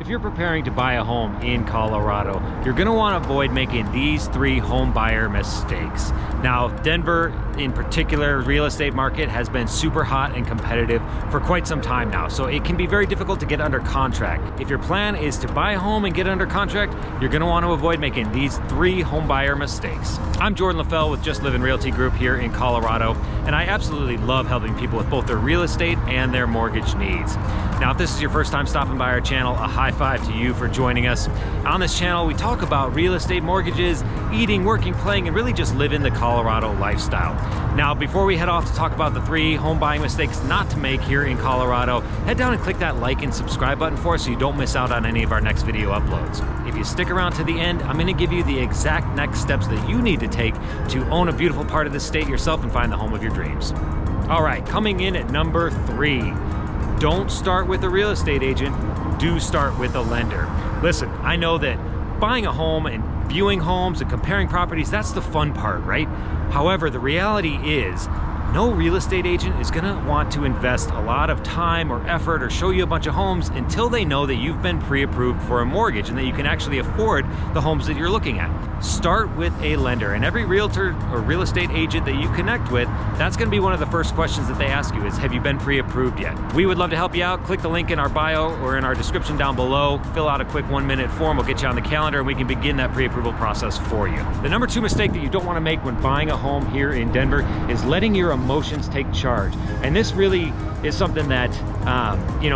if you're preparing to buy a home in Colorado, you're gonna wanna avoid making these 3 home buyer mistakes. Now, Denver in particular, real estate market has been super hot and competitive for quite some time now, so it can be very difficult to get under contract. If your plan is to buy a home and get under contract, you're gonna wanna avoid making these 3 home buyer mistakes. I'm Jordan LaFell with Just Living Realty Group here in Colorado, and I absolutely love helping people with both their real estate and their mortgage needs. Now, if this is your first time stopping by our channel, a high five to you for joining us. On this channel, we talk about real estate mortgages, eating, working, playing, and really just living the Colorado lifestyle. Now, before we head off to talk about the 3 home buying mistakes not to make here in Colorado, head down and click that like and subscribe button for us so you don't miss out on any of our next video uploads. If you stick around to the end, I'm gonna give you the exact next steps that you need to take to own a beautiful part of the state yourself and find the home of your dreams. All right, coming in at number 3. Don't start with a real estate agent, do start with a lender. Listen, I know that buying a home and viewing homes and comparing properties, that's the fun part, right? However, the reality is, no real estate agent is gonna want to invest a lot of time or effort or show you a bunch of homes until they know that you've been pre-approved for a mortgage and that you can actually afford the homes that you're looking at. Start with a lender, and every realtor or real estate agent that you connect with, that's gonna be one of the first questions that they ask you is, have you been pre-approved yet? We would love to help you out. Click the link in our bio or in our description down below. Fill out a quick 1-minute form. We'll get you on the calendar and we can begin that pre-approval process for you. The number 2 mistake that you don't wanna make when buying a home here in Denver is letting your emotions take charge. And this really is something that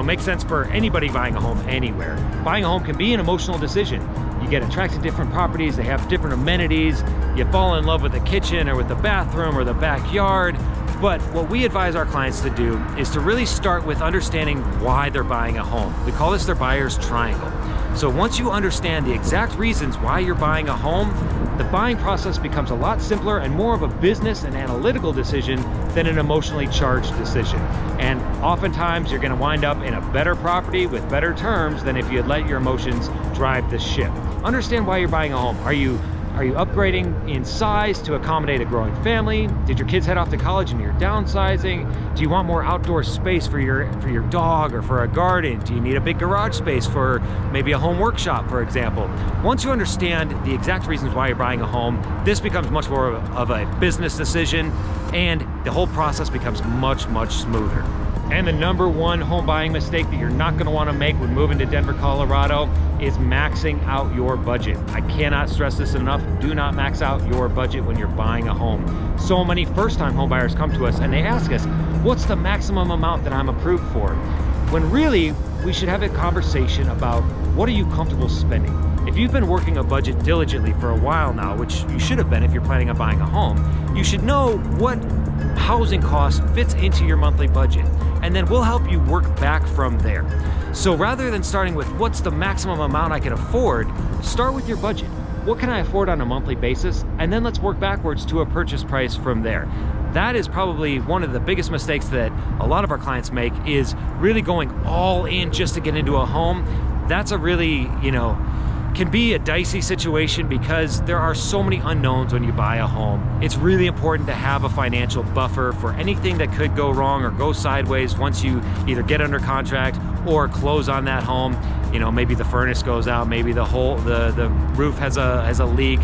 makes sense for anybody buying a home anywhere. Buying a home can be an emotional decision. You get attracted to different properties, they have different amenities, you fall in love with the kitchen or with the bathroom or the backyard. But what we advise our clients to do is to really start with understanding why they're buying a home. We call this their buyer's triangle. So once you understand the exact reasons why you're buying a home, the buying process becomes a lot simpler and more of a business and analytical decision than an emotionally charged decision. And oftentimes you're gonna wind up in a better property with better terms than if you had let your emotions drive the ship. Understand why you're buying a home. Are you upgrading in size to accommodate a growing family? Did your kids head off to college and you're downsizing? Do you want more outdoor space for your dog or for a garden? Do you need a big garage space for maybe a home workshop, for example? Once you understand the exact reasons why you're buying a home, this becomes much more of a business decision and the whole process becomes much, much smoother. And the number 1 home buying mistake that you're not gonna wanna make when moving to Denver, Colorado is maxing out your budget. I cannot stress this enough. Do not max out your budget when you're buying a home. So many first-time home buyers come to us and they ask us, what's the maximum amount that I'm approved for? When really, we should have a conversation about what are you comfortable spending? If you've been working a budget diligently for a while now, which you should have been if you're planning on buying a home, you should know what housing cost fits into your monthly budget, and then we'll help you work back from there. So rather than starting with what's the maximum amount I can afford, start with your budget. What can I afford on a monthly basis? And then let's work backwards to a purchase price from there. That is probably one of the biggest mistakes that a lot of our clients make, is really going all in just to get into a home. That's a really, can be a dicey situation because there are so many unknowns when you buy a home. It's really important to have a financial buffer for anything that could go wrong or go sideways once you either get under contract or close on that home. Maybe the furnace goes out, maybe the roof has a leak.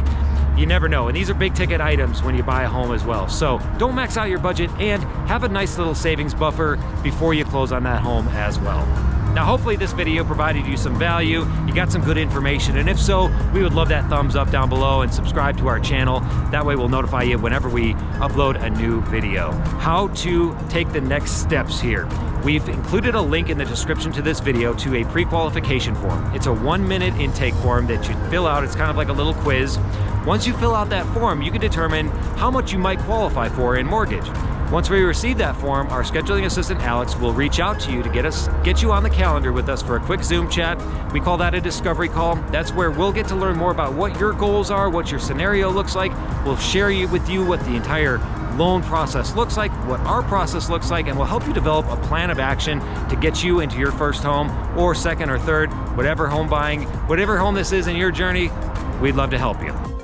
You never know, and these are big ticket items when you buy a home as well. So don't max out your budget and have a nice little savings buffer before you close on that home as well. Now, hopefully this video provided you some value, you got some good information, and if so, we would love that thumbs up down below and subscribe to our channel. That way we'll notify you whenever we upload a new video. How to take the next steps here. We've included a link in the description to this video to a pre-qualification form. It's a 1-minute intake form that you fill out. It's kind of like a little quiz. Once you fill out that form, you can determine how much you might qualify for in mortgage. Once we receive that form, our scheduling assistant, Alex, will reach out to you to get you on the calendar with us for a quick Zoom chat. We call that a discovery call. That's where we'll get to learn more about what your goals are, what your scenario looks like. We'll share with you what the entire loan process looks like, what our process looks like, and we'll help you develop a plan of action to get you into your first home or second or third, whatever home this is in your journey. We'd love to help you.